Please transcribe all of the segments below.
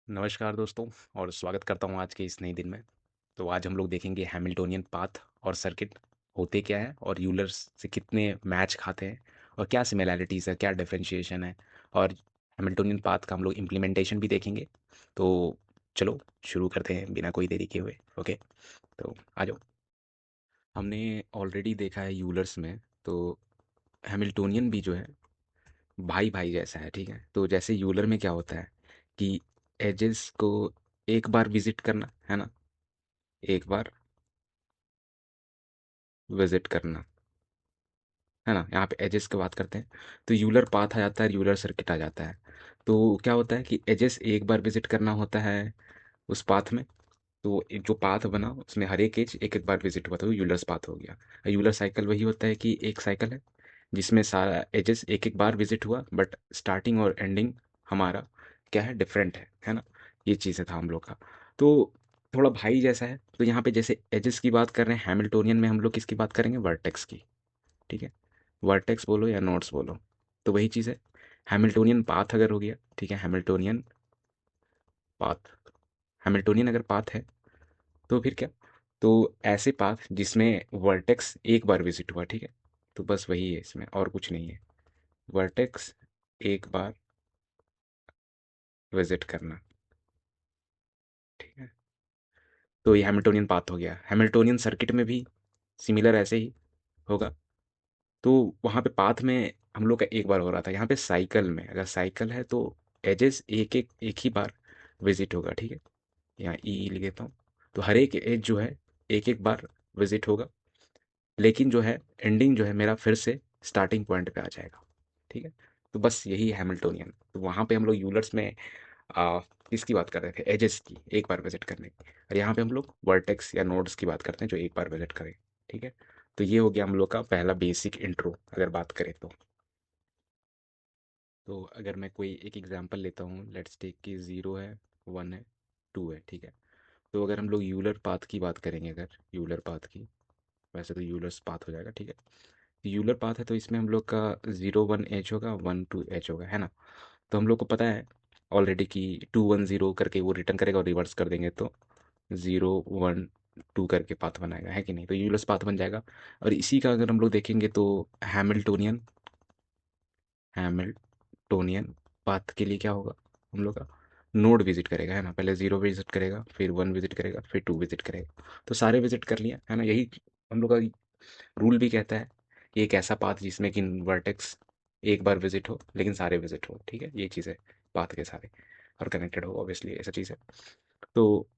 नमस्कार दोस्तों और स्वागत करता हूँ आज के इस नए दिन में। तो आज हम लोग देखेंगे हैमिल्टोनियन पाथ और सर्किट होते क्या हैं और यूलर्स से कितने मैच खाते हैं और क्या सिमिलैरिटीज़ है, क्या डिफरेंशिएशन है और हैमिल्टोनियन पाथ का हम लोग इम्प्लीमेंटेशन भी देखेंगे। तो चलो शुरू करते हैं बिना कोई देरी के हुए। ओके, तो आ जाओ। हमने ऑलरेडी देखा है यूलर्स में, तो हैमिल्टोनियन भी जो है भाई भाई जैसा है, ठीक है। तो जैसे यूलर में क्या होता है कि एजेस को एक बार विजिट करना है ना, एक बार विजिट करना है ना। यहाँ पे एजेस की बात करते हैं तो यूलर पाथ आ जाता है, यूलर सर्किट आ जाता है। तो क्या होता है कि एजेस एक बार विजिट करना होता है उस पाथ में। तो जो पाथ बना उसमें हर एक एज एक एक बार विजिट हुआ, तो यूलर्स पाथ हो गया। यूलर साइकिल वही होता है कि एक साइकिल है जिसमें सारा एजेस एक एक बार विजिट हुआ, बट स्टार्टिंग और एंडिंग हमारा क्या है, डिफरेंट है ना। ये चीज़ था हम लोग का। तो थोड़ा भाई जैसा है। तो यहाँ पे जैसे एजेस की बात कर रहे हैं हैमिल्टोनियन में, हम लोग किसकी बात करेंगे, वर्टेक्स की। ठीक है, वर्टेक्स बोलो या नोड्स बोलो, तो वही चीज़ है। हैमिल्टोनियन पाथ अगर हो गया, ठीक है, हैमिल्टोनियन पाथ, हैमिल्टोनियन अगर पाथ है तो फिर क्या, तो ऐसे पाथ जिसमें वर्टेक्स एक बार विजिट हुआ, ठीक है। तो बस वही है, इसमें और कुछ नहीं है। वर्टेक्स एक बार विजिट करना, ठीक है। तो ये हैमिल्टोनियन पाथ हो गया। हैमिल्टोनियन सर्किट में भी सिमिलर ऐसे ही होगा। तो वहाँ पे पाथ में हम लोग का एक बार हो रहा था, यहाँ पे साइकिल में अगर साइकिल है तो एजेस एक ही बार विजिट होगा, ठीक है। यहाँ ई लिख देता हूँ। तो हर एक एज जो है एक एक बार विजिट होगा, लेकिन जो है एंडिंग जो है मेरा फिर से स्टार्टिंग पॉइंट पे आ जाएगा, ठीक है। तो बस यही हैमिल्टोनियन। तो वहाँ पे हम लोग यूलर्स में आ, किसकी बात कर रहे थे, एजेस की एक बार विजिट करने की। और यहाँ पे हम लोग वर्टेक्स या नोड्स की बात करते हैं जो एक बार विजिट करें, ठीक है। तो ये हो गया हम लोग का पहला बेसिक इंट्रो अगर बात करें तो अगर मैं कोई एक एग्जांपल लेता हूँ, लेट्स टेक कि 0 है, 1 है, 2 है, ठीक है। तो अगर हम लोग यूलर पाथ की बात करेंगे, अगर यूलर पाथ की, वैसे तो यूलर्स पाथ हो जाएगा, ठीक है। यूलर पाथ है तो इसमें हम लोग का 0 1 एच होगा, 1 2 एच होगा, है ना। तो हम लोग को पता है ऑलरेडी कि 2 1 0 करके वो रिटर्न करेगा और रिवर्स कर देंगे तो 0 1 2 करके पाथ बनाएगा, है कि नहीं। तो यूलर्स पाथ बन जाएगा। और इसी का अगर हम लोग देखेंगे तो हैमिल्टोनियन, हैमिल्टोनियन पाथ के लिए क्या होगा, हम लोग का नोड विजिट करेगा, है ना। पहले 0 विजिट करेगा, फिर 1 विजिट करेगा, फिर 2 विजिट करेगा। तो सारे विजिट कर लिया, है ना। यही हम लोग का रूल भी कहता है कि एक ऐसा पाथ जिसमें कि वर्टेक्स एक बार विजिट हो लेकिन सारे विजिट हो, ठीक है। ये चीज़ है, पाथ के सारे और कनेक्टेड हो, ऑब्वियसली ऐसा चीज़ है। तो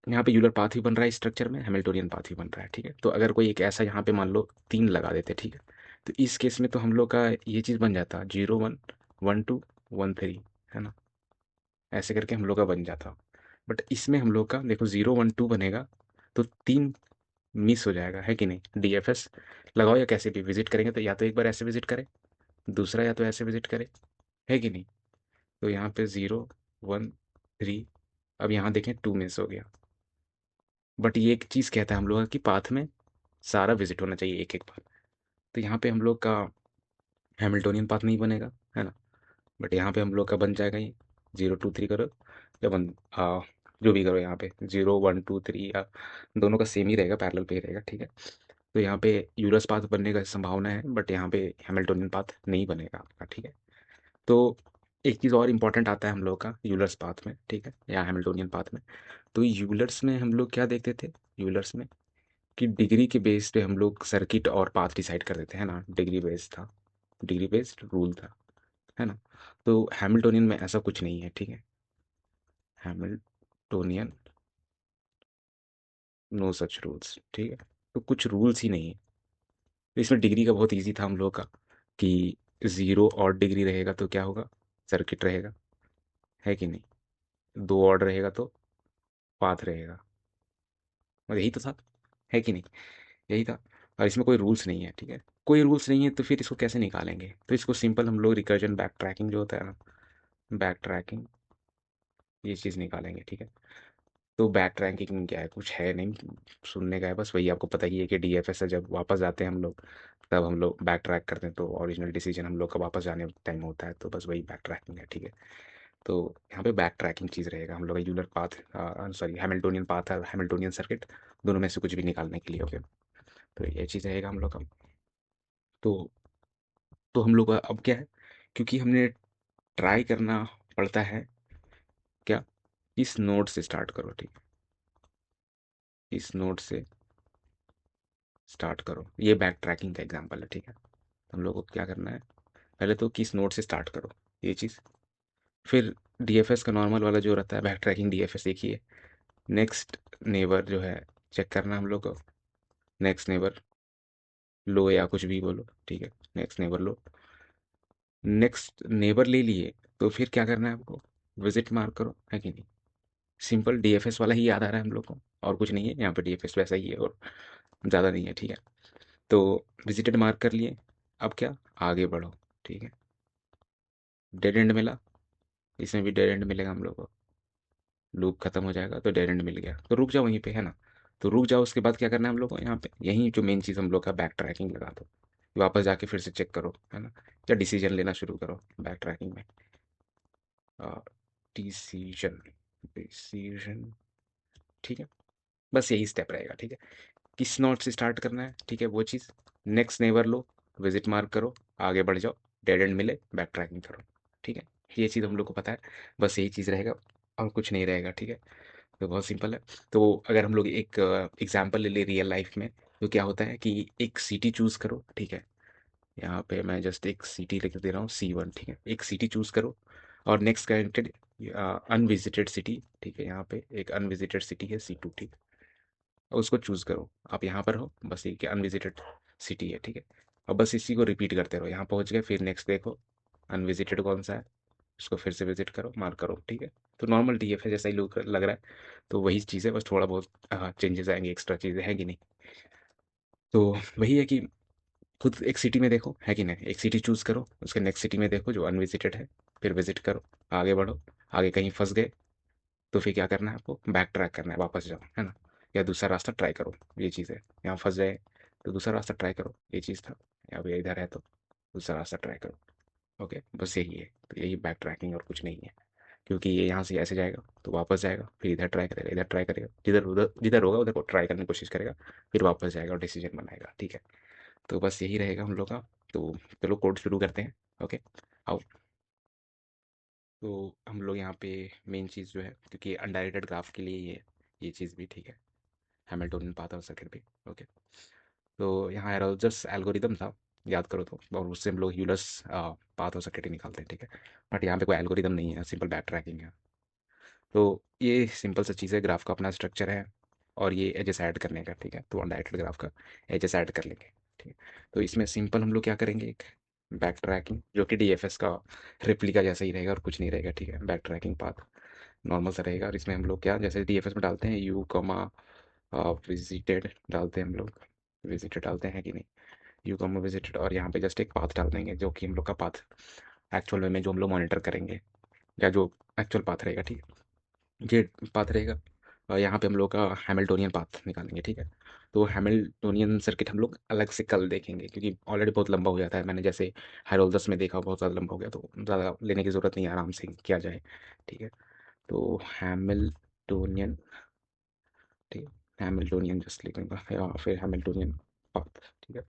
यहाँ पे यूलर पाथ भी बन रहा है स्ट्रक्चर में, हैमिल्टोनियन पाथ भी बन रहा है, ठीक है। तो अगर कोई एक ऐसा यहाँ पे मान लो 3 लगा देते, ठीक है। तो इस केस में तो हम लोग का ये चीज़ बन जाता 0 1 1 2 1 3, है ना। ऐसे करके हम लोग का बन जाता। बट इसमें हम लोग का देखो 0 1 2 बनेगा तो 3 मिस हो जाएगा, है कि नहीं। डीएफएस लगाओ या कैसे भी विजिट करेंगे तो या तो एक बार ऐसे विजिट करें, दूसरा या तो ऐसे विजिट करें, है कि नहीं। तो यहाँ पे 0 1 3, अब यहाँ देखें 2 मिस हो गया। बट ये एक चीज़ कहता है हम लोग का कि पाथ में सारा विजिट होना चाहिए एक एक बार। तो यहाँ पे हम लोग का हैमिल्टोनियन पाथ नहीं बनेगा, है ना। बट यहाँ पे हम लोग का बन जाएगा ये 0 2 3 करो या जो भी करो, यहाँ पे 0 1 2 3 या दोनों का सेम ही रहेगा, पैरेलल पे ही रहेगा, ठीक है। तो यहाँ पे यूलर्स पाथ बनने का संभावना है, बट यहाँ पे हैमिल्टोनियन पाथ नहीं बनेगा आपका, ठीक है। तो एक चीज़ और इम्पॉर्टेंट आता है हम लोग का यूलर्स पाथ में, ठीक है, या हैमिल्टोनियन पाथ में। तो यूलर्स में हम लोग क्या देखते थे, यूलर्स में कि डिग्री के बेस पे हम लोग सर्किट और पाथ डिसाइड कर देते हैं ना, डिग्री बेस्ड था, डिग्री बेस्ड रूल था, है ना। तो हैमिल्टोनियन में ऐसा कुछ नहीं है, ठीक है। हैमिल्टोनियन नो सच रूल्स, ठीक है। तो कुछ रूल्स ही नहीं है। तो इसमें डिग्री का बहुत इजी था हम लोग का कि 0 ऑड डिग्री रहेगा तो क्या होगा, सर्किट रहेगा, है कि नहीं। 2 ऑड रहेगा तो पाथ रहेगा, और यही तो था, है कि नहीं, यही था। और इसमें कोई रूल्स नहीं है, ठीक है। कोई रूल्स नहीं है तो फिर इसको कैसे निकालेंगे, तो इसको सिंपल हम लोग रिकर्जन बैक ट्रैकिंग जो होता है ना, बैक ट्रैकिंग, ये चीज़ निकालेंगे, ठीक है। तो बैक ट्रैकिंग क्या है, कुछ है नहीं, सुनने का है बस। वही आपको पता ही है कि डीएफएस से जब वापस जाते हैं हम लोग, तब हम लोग बैक ट्रैक करते हैं, तो ओरिजिनल डिसीजन हम लोग का वापस जाने टाइम होता है, तो बस वही बैक ट्रैकिंग है, ठीक है। तो यहाँ पे बैक ट्रैकिंग चीज़ रहेगा हम लोग का Euler path, sorry Hamiltonian path और हैमिल्टोनियन सर्किट, दोनों में से कुछ भी निकालने के लिए। ओके, तो ये चीज़ रहेगा हम लोग का। तो हम लोग का अब क्या है, क्योंकि हमने ट्राई करना पड़ता है क्या, इस नोड से स्टार्ट करो, ठीक है, इस नोड से स्टार्ट करो। ये बैक ट्रैकिंग का एग्जांपल है, ठीक है। हम लोग को क्या करना है, पहले तो किस नोड से स्टार्ट करो, ये चीज़। फिर डीएफएस का नॉर्मल वाला जो रहता है बैक ट्रैकिंग डीएफएस देखिए, नेक्स्ट नेबर जो है चेक करना हम लोग को, नेक्स्ट नेबर लो या कुछ भी बोलो, ठीक है, नेक्स्ट नेबर लो। नेक्स्ट नेबर ले लिए, तो फिर क्या करना है आपको, विजिट मार्क करो, है कि नहीं। सिंपल डीएफएस वाला ही याद आ रहा है हम लोग को, और कुछ नहीं है यहाँ पे, डीएफएस वैसा ही है और ज़्यादा नहीं है, ठीक है। तो विजिटेड मार्क कर लिए, अब क्या, आगे बढ़ो, ठीक है। डेड एंड मिला, इसमें भी डेड एंड मिलेगा हम लोग को, लूप खत्म हो जाएगा तो डेड एंड मिल गया, तो रुक जाओ वहीं पे, है ना। तो रुक जाओ, उसके बाद क्या करना है हम लोग को, यहाँ पे यही जो मेन चीज़ हम लोग का बैक ट्रैकिंग लगा दो, वापस जाके फिर से चेक करो, है ना, या डिसीजन लेना शुरू करो बैक ट्रैकिंग में। डिसीजन, डिसीजन, ठीक है। बस यही स्टेप रहेगा, ठीक है। किस नोट से स्टार्ट करना है, ठीक है, वो चीज़। नेक्स्ट नेबर लो, विजिट मार्क करो, आगे बढ़ जाओ, डेड एंड मिले बैक ट्रैकिंग करो, ठीक है। ये चीज़ हम लोग को पता है, बस यही चीज़ रहेगा और कुछ नहीं रहेगा, ठीक है। तो बहुत सिंपल है। तो अगर हम लोग एक एग्जांपल ले ले रियल लाइफ में, तो क्या होता है कि एक सिटी चूज़ करो, ठीक है। यहाँ पे मैं जस्ट एक सिटी लिख दे रहा हूँ, C1, ठीक है। एक सिटी चूज़ करो और नेक्स्ट कनेक्टेड अनविजिटेड सिटी, ठीक है। यहाँ पे एक अनविजिटेड सिटी है C2, ठीक है, और उसको चूज़ करो। आप यहाँ पर हो, बस ये अनविजिटेड सिटी है, ठीक है। और बस इसी को रिपीट करते रहो, यहाँ पहुँच गए, फिर नेक्स्ट देखो अनविजिटेड कौन सा है, उसको फिर से विजिट करो, मार्क करो, ठीक है। तो नॉर्मल डीएफ है जैसा ही लग रहा है, तो वही चीज़ है, बस थोड़ा बहुत चेंजेस आएंगे, एक्स्ट्रा चीज़ें हैं कि नहीं। तो वही है कि खुद एक सिटी में देखो, है कि नहीं, एक सिटी चूज़ करो, उसके नेक्स्ट सिटी में देखो जो अनविजिटेड है, फिर विजिट करो, आगे बढ़ो। आगे कहीं फंस गए तो फिर क्या करना है आपको, बैक ट्रैक करना है, वापस जाओ, है ना, या दूसरा रास्ता ट्राई करो, ये चीज़ है। यहाँ फंस जाए तो दूसरा रास्ता ट्राई करो, ये चीज़ था। या अब ये इधर है तो दूसरा रास्ता ट्राई करो। ओके, बस यही है, तो यही बैक ट्रैकिंग और कुछ नहीं है। क्योंकि ये यहाँ से ऐसे जाएगा तो वापस जाएगा, फिर इधर ट्राई करेगा, इधर ट्राई करेगा, जिधर उधर जिधर होगा उधर को ट्राई करने की कोशिश करेगा, फिर वापस जाएगा और डिसीजन बनाएगा, ठीक है। तो बस यही रहेगा हम लोग का। तो चलो कोड शुरू करते हैं। ओके, आओ। तो हम लोग यहाँ पे मेन चीज़ जो है, क्योंकि अनडायरेक्टेड ग्राफ के लिए ये चीज़ भी ठीक है, हैमिल्टोनियन पाथ और सर्किट भी। ओके, तो यहाँ एरोल्सर्स एल्गोरिदम था, याद करो तो, और उससे हम लोग यूलर्स पाथ और सर्किट ही निकालते हैं, ठीक है। बट यहाँ पे कोई एल्गोरिदम नहीं है, सिंपल बैक ट्रैकिंग है। तो ये सिंपल सा चीज़ है, ग्राफ का अपना स्ट्रक्चर है और ये एजेस ऐड करने का, ठीक है। तो अनडायरेक्टेड ग्राफ का एजेस ऐड कर लेंगे, ठीक है। तो इसमें सिंपल हम लोग क्या करेंगे, एक बैक ट्रैकिंग जो कि डीएफएस का रेप्लिका जैसा ही रहेगा और कुछ नहीं रहेगा, ठीक है। बैक ट्रैकिंग पाथ नॉर्मल सा रहेगा, और इसमें हम लोग क्या, जैसे डीएफएस में डालते हैं यू कॉमा विजिटेड डालते हैं हम लोग, विजिटेड डालते हैं कि नहीं, यू कॉमा विजिटेड, और यहाँ पे जस्ट एक पाथ डाल देंगे जो कि हम लोग का पाथ एक्चुअल में जो हम लोग मॉनिटर करेंगे, या जो एक्चुअल पाथ रहेगा, ठीक है, ये पाथ रहेगा। और यहाँ पे हम लोग का हैमिल्टोनियन पाथ निकालेंगे, ठीक है। तो हैमिल्टोनियन सर्किट हम लोग अलग से कल देखेंगे, क्योंकि ऑलरेडी बहुत लंबा हो जाता है, मैंने जैसे हायरोल्डर्स में देखा बहुत ज़्यादा लंबा हो गया, तो ज़्यादा लेने की ज़रूरत नहीं है, आराम से किया जाए, ठीक है। तो हैमिल्टोनियन, ठीक है, हैमिल्टोनियन जस्ट लिखूंगा, या फिर हैमिल्टोनियन पाथ, ठीक है।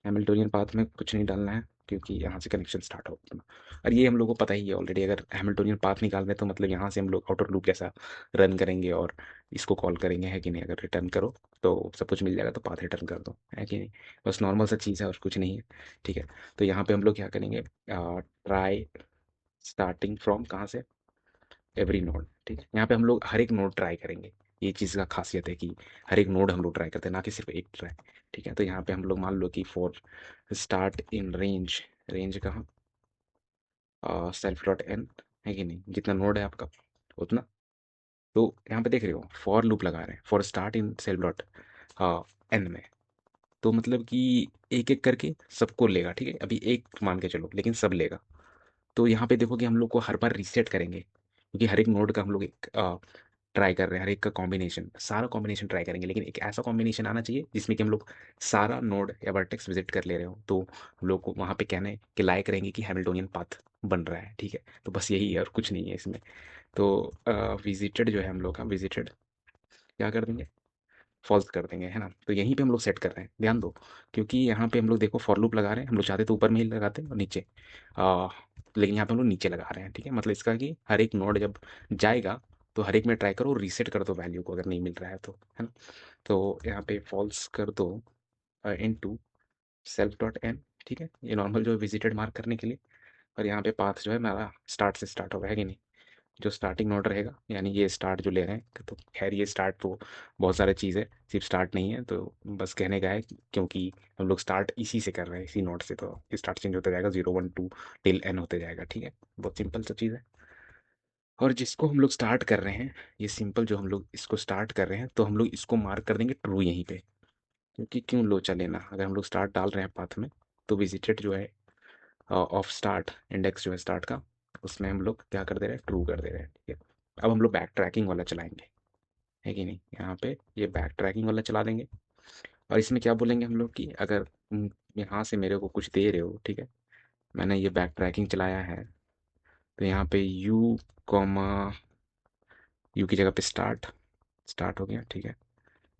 हैमिल्टोनियन पाथ में कुछ नहीं डालना है, क्योंकि यहाँ से कनेक्शन स्टार्ट होगा। और ये हम लोग को पता ही है ऑलरेडी, अगर हैमिल्टोनियन पाथ निकाल रहे हैं तो मतलब यहाँ से हम लोग आउटर लूप जैसा रन करेंगे और इसको कॉल करेंगे, है कि नहीं। अगर रिटर्न करो तो सब कुछ मिल जाएगा, तो पाथ रिटर्न कर दो, है कि नहीं। बस नॉर्मल सा चीज़ है और कुछ नहीं है, ठीक है। तो यहाँ पे हम लोग क्या करेंगे, ट्राई स्टार्टिंग फ्रॉम कहाँ से, एवरी नोड, ठीक है। यहाँ पे हम लोग हर एक नोड ट्राई करेंगे, ये चीज़ का खासियत है कि हर एक नोड हम लोग ट्राई करते हैं, ना कि सिर्फ एक ट्राई, ठीक है। तो यहाँ पे हम लोग मान लो कि for start in range, range कहाँ, सेल्फ डॉट एन, है कि नहीं, जितना नोड है आपका उतना। तो यहाँ पे देख रहे हो फॉर लूप लगा रहे हैं, for start in self dot N में। तो मतलब कि एक एक करके सबको लेगा, ठीक है। अभी एक मान के चलो, लेकिन सब लेगा। तो यहाँ पे देखो कि हम लोग को हर बार रीसेट करेंगे, क्योंकि हर एक नोड का हम लोग एक ट्राई कर रहे हैं, हर एक का कॉम्बिनेशन, सारा कॉम्बिनेशन ट्राई करेंगे, लेकिन एक ऐसा कॉम्बिनेशन आना चाहिए जिसमें कि हम लोग सारा नोड या वर्टेक्स विजिट कर ले रहे हो। तो हम लोग को वहाँ पे कहना है कि लाइक करेंगे कि हैमिल्टोनियन पाथ बन रहा है, ठीक है। तो बस यही है और कुछ नहीं है इसमें। तो विजिटेड जो है हम लोग का विजिटेड क्या कर देंगे, फॉल्स कर देंगे, है ना। तो यहीं पे हम लोग सेट कर रहे हैं, ध्यान दो। क्योंकि यहाँ पे हम लोग देखो फॉर लूप लगा रहे हैं, हम लोग चाहते तो ऊपर में ही लगाते और नीचे, आ, लेकिन यहाँ पे हम लोग नीचे लगा रहे हैं, ठीक है। मतलब इसका कि हर एक नोड जब जाएगा तो हर एक में ट्राई करो, रीसेट कर दो वैल्यू को, अगर नहीं मिल रहा है तो, है ना। तो यहाँ पे फॉल्स कर दो इन टू सेल्फ डॉट एन, ठीक है। ये नॉर्मल जो है विजिटेड मार्क करने के लिए। और यहाँ पे पाथ जो है हमारा स्टार्ट से स्टार्ट होगा, है कि नहीं। जो स्टार्टिंग नोड रहेगा, यानी ये स्टार्ट जो ले रहे हैं, तो खैर ये स्टार्ट तो बहुत सारी चीज़ है, सिर्फ स्टार्ट नहीं है। तो बस कहने का है क्योंकि हम लोग स्टार्ट इसी से कर रहे हैं, इसी नोड से, तो स्टार्ट चेंज होता जाएगा, 0 1 2 टिल एन होते जाएगा, ठीक है। बहुत सिंपल सा चीज़ है। और जिसको हम लोग स्टार्ट कर रहे हैं, ये सिंपल जो हम लोग इसको स्टार्ट कर रहे हैं, तो हम लोग इसको मार्क कर देंगे ट्रू यहीं पे। क्योंकि क्यों लोचा लेना, अगर हम लोग स्टार्ट डाल रहे हैं पाथ में, तो विजिटेड जो है ऑफ स्टार्ट इंडेक्स जो है स्टार्ट का, उसमें हम लोग क्या कर दे रहे हैं, ट्रू कर दे रहे हैं, ठीक है। अब हम लोग बैक ट्रैकिंग वाला चलाएंगे, है कि नहीं। यहाँ पे ये बैक ट्रैकिंग वाला चला देंगे। और इसमें क्या बोलेंगे हम लोग कि अगर यहाँ से मेरे को कुछ दे रहे हो, ठीक है, मैंने ये बैक ट्रैकिंग चलाया है, तो यहाँ पे यू कॉमा यू की जगह पे स्टार्ट, स्टार्ट हो गया, ठीक है।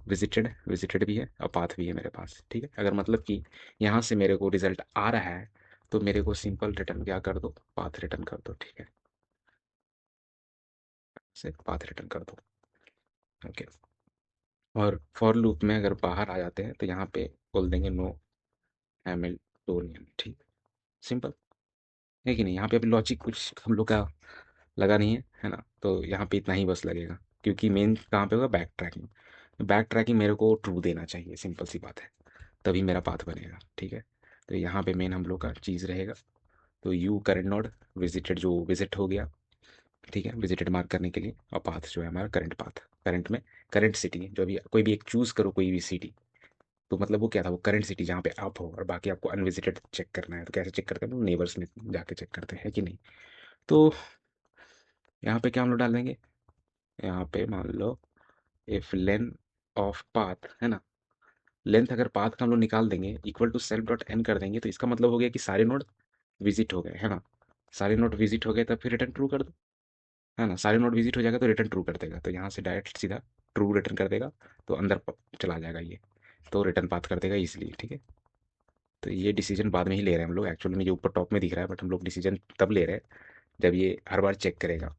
विजिटेड, विजिटेड भी है और पाथ भी है मेरे पास, ठीक है। अगर मतलब कि यहाँ से मेरे को रिजल्ट आ रहा है, तो मेरे को सिंपल रिटर्न क्या कर दो, पाथ रिटर्न कर दो, ठीक है। से पाथ रिटर्न कर दो, ओके। और फॉर लूप में अगर बाहर आ जाते हैं, तो यहाँ पे बोल देंगे नो हैमिल्टोनियन, ठीक, सिंपल, है कि नहीं। यहाँ पे अभी लॉजिक कुछ हम लोग का लगा नहीं है ना। तो यहाँ पे इतना ही बस लगेगा, क्योंकि मेन कहाँ पे होगा, बैक ट्रैकिंग। बैक ट्रैकिंग मेरे को ट्रू देना चाहिए, सिंपल सी बात है, तभी मेरा पाथ बनेगा, ठीक है। तो यहाँ पे मेन हम लोग का चीज़ रहेगा। तो यू करंट नोड विजिटेड जो विजिट हो गया, ठीक है, विजिटेड मार्क करने के लिए। और पाथ जो है हमारा करंट पाथ, करंट में करंट सिटी जो भी, कोई भी एक चूज़ करो, कोई भी सिटी। तो मतलब वो क्या था, वो करंट सिटी जहाँ पे आप हो, और बाकी आपको अनविजिटेड चेक करना है। तो कैसे चेक करते हैं, नेबर्स में जाके चेक करते हैं, कि नहीं। तो यहाँ पे क्या हम लोग डाल देंगे, यहाँ पे मान लो इफ लेंथ ऑफ पाथ, है ना। लेंथ अगर पाथ का हम लोग निकाल देंगे, equal to self dot N कर देंगे, तो इसका मतलब हो गया कि सारे नोड विजिट हो गए, है ना। सारे नोड विजिट हो गए, तब फिर रिटर्न ट्रू कर दो, है ना। सारे नोड विजिट हो जाएगा तो रिटर्न ट्रू कर देगा, तो यहाँ से डायरेक्ट सीधा ट्रू रिटर्न कर देगा। तो अंदर चला जाएगा ये, तो रिटर्न पाथ कर देगा इसलिए, ठीक है। तो ये डिसीजन बाद में ही ले रहे हैं हम लोग, एक्चुअली में ये ऊपर टॉप में दिख रहा है, बट हम लोग डिसीजन तब ले रहे हैं जब ये हर बार चेक करेगा।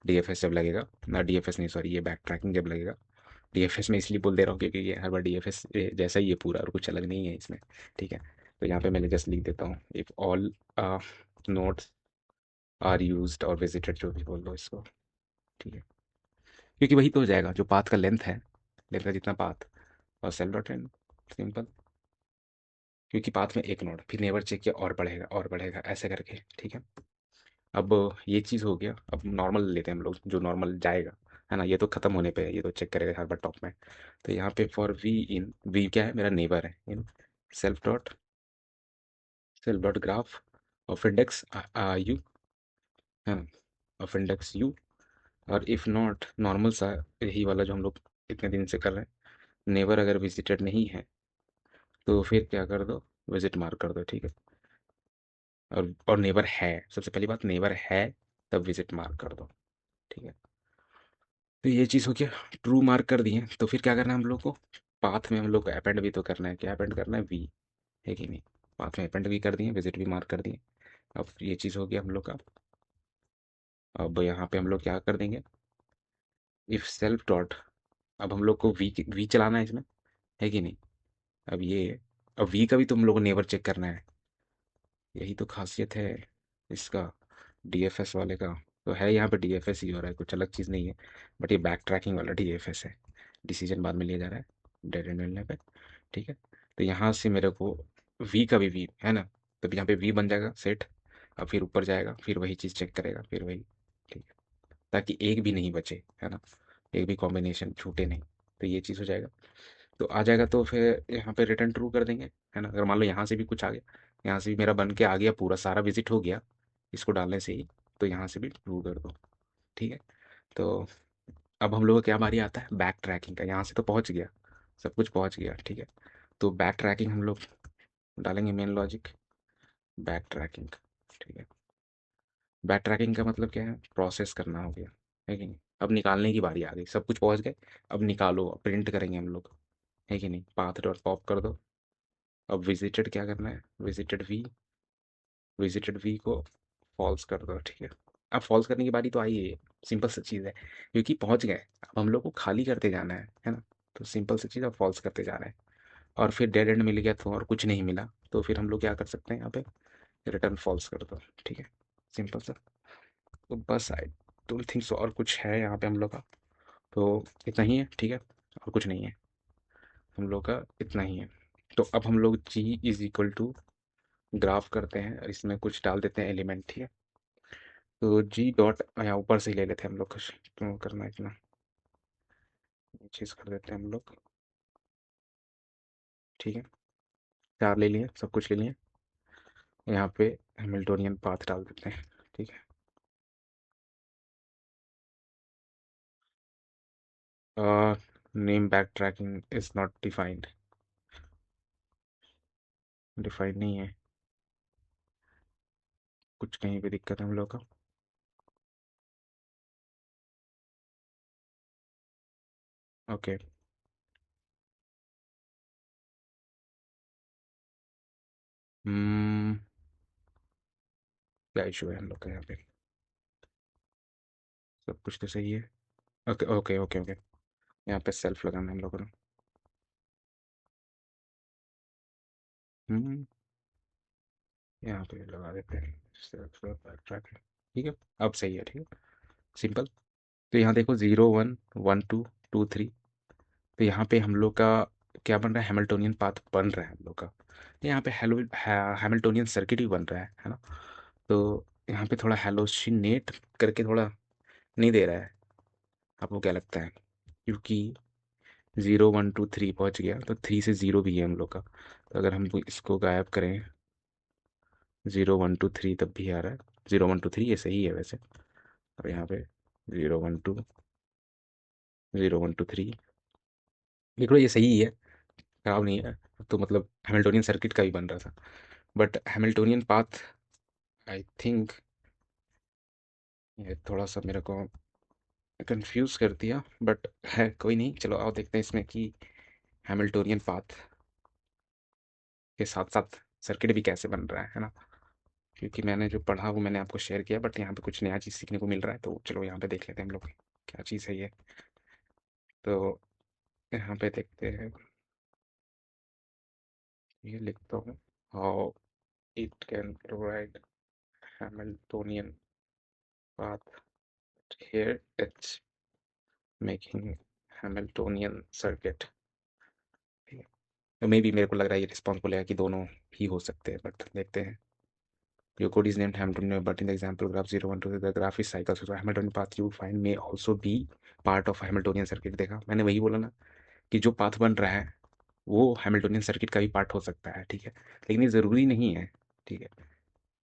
डीएफएस जब लगेगा ना, डीएफएस नहीं सॉरी, ये बैक ट्रैकिंग जब लगेगा। डीएफएस में इसलिए बोल दे रहा हूँ क्योंकि ये हर बार डीएफएस जैसा ही ये पूरा, और कुछ अलग नहीं है इसमें, ठीक है। तो यहाँ पे मैंने जस्ट लिख देता हूँ, if all nodes are used और विजिटेड, जो भी बोल दो इसको, ठीक है। क्योंकि वही तो हो जाएगा जो पाथ का लेंथ है, लेंथ का जितना पाथ, और सेल डॉट एन, सिंपल। क्योंकि पाथ में एक नोड, फिर नेबर चेक किया और बढ़ेगा और बढ़ेगा ऐसे करके, ठीक है। अब ये चीज़ हो गया, अब नॉर्मल लेते हैं हम लोग, जो नॉर्मल जाएगा, है ना। ये तो ख़त्म होने पे है, ये तो चेक करेगा हर बार टॉप में। तो यहाँ पे फॉर वी इन, वी क्या है, मेरा नेबर है, इन self dot, self dot graph of index you, है ना, ऑफ इंडेक्स यू। और इफ़ नॉट, नॉर्मल सा यही वाला जो हम लोग इतने दिन से कर रहे हैं, नेबर अगर विजिटेड नहीं है, तो फिर क्या कर दो, विजिट मार्क कर दो, ठीक है। और नेबर है, सबसे पहली बात नेबर है, तब विजिट मार्क कर दो, ठीक है। तो ये चीज़ हो गया, ट्रू मार्क कर दिए, तो फिर क्या करना है हम लोग को, पाथ में हम लोग को अपेंड भी तो करना है, क्या अपेंड करना है, वी, है कि नहीं। पाथ में अपेंड भी कर दिए, विजिट भी मार्क कर दिए। अब ये चीज़ हो गया हम लोग का। अब यहाँ पे हम लोग क्या कर देंगे, इफ सेल्फ डॉट, अब हम लोग को वी वी चलाना है इसमें, है कि नहीं। अब ये, अब वी का भी तो हम लोग को नेबर चेक करना है, यही तो खासियत है इसका, डीएफएस वाले का। तो है यहाँ पे डीएफएस ही हो रहा है, कुछ अलग चीज़ नहीं है। बट ये बैक ट्रैकिंग वाला डीएफएस है, डिसीजन बाद में लिया जा रहा है डेड एंड मिलने पे, ठीक है। तो यहाँ से मेरे को वी का भी वी है ना, तो यहाँ पे वी बन जाएगा सेट। अब फिर ऊपर जाएगा, फिर वही चीज़ चेक करेगा, फिर वही, ठीक है। ताकि एक भी नहीं बचे, है ना, एक भी कॉम्बिनेशन छूटे नहीं। तो ये चीज़ हो जाएगा, तो आ जाएगा, तो फिर यहाँ पे रिटर्न ट्रू कर देंगे, है ना। अगर मान लो यहाँ से भी कुछ आ गया, यहाँ से भी मेरा बन के आ गया, पूरा सारा विजिट हो गया इसको डालने से ही, तो यहाँ से भी ट्रू कर दो, ठीक है। तो अब हम लोग को क्या बारी आता है, बैक ट्रैकिंग का। यहाँ से तो पहुँच गया, सब कुछ पहुँच गया, ठीक है। तो बैक ट्रैकिंग हम लोग डालेंगे, मेन लॉजिक बैक ट्रैकिंग, ठीक है। बैक ट्रैकिंग का मतलब क्या है, प्रोसेस करना हो गया, है कि नहीं। अब निकालने की बारी आ गई, सब कुछ पहुंच गए, अब निकालो, प्रिंट करेंगे हम लोग, है कि नहीं। पाथ डॉट पॉप कर दो। अब विजिटेड क्या करना है, विजिटेड वी को फॉल्स कर दो, ठीक है। अब फॉल्स करने की बारी तो आई है, सिंपल सी चीज़ है, क्योंकि पहुंच गए, अब हम लोग को खाली करते जाना है ना। तो सिंपल सी चीज़, अब फॉल्स करते जा रहे हैं, और फिर डेड एंड मिल गया तो और कुछ नहीं मिला, तो फिर हम लोग क्या कर सकते हैं यहाँ पे, रिटर्न फॉल्स कर दो, ठीक है। सिंपल सा। तो बस आई डोंट थिंक सो और कुछ है यहाँ पे हम लोग का, तो इतना ही है, ठीक है, और कुछ नहीं है, हम लोग का इतना ही है। तो अब हम लोग जी इज इक्वल टू ग्राफ करते हैं, और इसमें कुछ डाल देते हैं एलिमेंट, ठीक है। तो जी डॉट यहाँ ऊपर से ही ले लेते हैं हम लोग कुछ, तो करना है इतना, चीज़ कर देते हैं हम लोग, ठीक है। 4 ले लिए, सब कुछ ले लिए, यहाँ पे हैमिल्टोनियन पाथ डाल देते हैं, ठीक है। Name back tracking is not defined, defined नहीं है, कुछ कहीं पे दिक्कत है हम लोग का। ओके। हम्म, क्या इशू है हम लोग का यहाँ पे, सब कुछ तो सही है। ओके ओके ओके ओके, यहाँ पे सेल्फ लगाना है हम लोगों ने। हम्म, यहाँ पे लगा देते हैं सेल्फ बैक ट्रैकिंग, ठीक है। अब सही है, ठीक है, सिंपल। तो यहाँ देखो 0 1 1 2 2 3, तो यहाँ पे हम लोग का क्या बन रहा है, हैमिल्टोनियन पाथ बन रहा है हम लोग का। तो यहाँ पे हैमिल्टोनियन सर्किट भी बन रहा है ना। तो यहाँ पे थोड़ा हेलोसिनेट करके थोड़ा नहीं दे रहा है, आपको क्या लगता है, क्योंकि 0 1 2 3 पहुँच गया, तो 3 से 0 भी है हम लोग का, तो अगर हम इसको गायब करें, 0 1 2 3 तब भी आ रहा है, 0 1 2 3 ये सही है वैसे। और यहाँ पे 0 1 2 0 1 2 3, देखो ये सही है, खराब नहीं है। तो मतलब हैमिल्टोनियन सर्किट का भी बन रहा था, but Hamiltonian path I think ये थोड़ा सा मेरे को कंफ्यूज कर दिया, बट है कोई नहीं, चलो आओ देखते हैं इसमें कि हैमिल्टोनियन पाथ के साथ साथ सर्किट भी कैसे बन रहा है ना। क्योंकि मैंने जो पढ़ा वो मैंने आपको शेयर किया, बट यहाँ पे कुछ नया चीज़ सीखने को मिल रहा है, तो चलो यहाँ पे देख लेते हैं हम लोग क्या चीज़ है ये। तो यहाँ पे देखते हैं, ये लिखता हूँ, how it can provide Hamiltonian path, here it's making Hamiltonian circuit, ठीक है। तो मे बी मेरे को लग रहा है ये रिस्पॉन्स बोलेगा कि दोनों ही हो सकते हैं, बट देखते हैं। Your code is named Hamiltonian, but in the example graph 0 1 2, the graph is cycle, so Hamiltonian path you find may also be part of Hamiltonian circuit। देखा मैंने वही बोला ना, कि जो पाथ बन रहा है वो हैमिल्टोनियन सर्किट का भी पार्ट हो सकता है, ठीक है, लेकिन ये ज़रूरी नहीं है, ठीक है,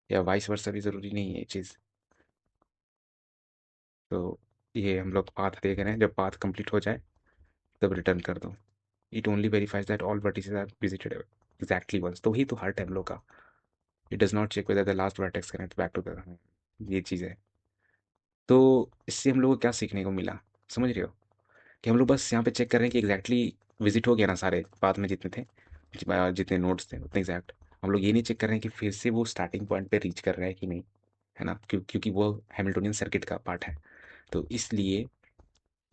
या वाइस वर्सा भी ज़रूरी नहीं है ये चीज़। तो ये हम लोग पाथ देख रहे हैं, जब पाथ कंप्लीट हो जाए तब रिटर्न कर दो। It only verifies that all vertices are visited exactly once, तो वही तो हर टाइम लोग का। It does not check whether the last vertex connects back to the, ये चीज़ है। तो इससे हम लोग को क्या सीखने को मिला, समझ रहे हो, कि हम लोग बस यहाँ पे चेक कर रहे हैं कि एग्जैक्टली विजिट हो गया ना सारे पाथ में जितने थे, जितने नोड्स थे उतने एग्जैक्ट। हम लोग ये नहीं चेक कर रहे हैं कि फिर से वो स्टार्टिंग पॉइंट पे रीच कर रहा है कि नहीं, है ना, क्योंकि वो हैमिल्टोनियन सर्किट का पार्ट है, तो इसलिए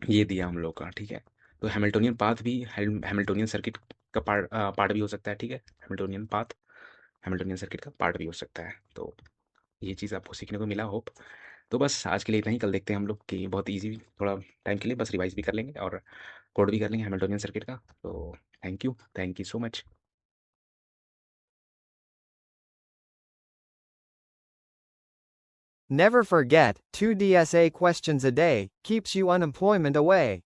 ये दिया हम लोग का, ठीक है। तो हैमिल्टोनियन पाथ भी हैमिल्टोनियन सर्किट का पार्ट भी हो सकता है, ठीक है। हैमिल्टोनियन पाथ हैमिल्टोनियन सर्किट का पार्ट भी हो सकता है, तो ये चीज़ आपको सीखने को मिला होप। तो बस आज के लिए इतना ही, कल देखते हैं हम लोग कि बहुत ईजी, थोड़ा टाइम के लिए बस रिवाइज भी कर लेंगे और कोड भी कर लेंगे हैमिल्टोनियन सर्किट का। तो thank you so much. Never forget, 2 DSA questions a day keeps you unemployment away.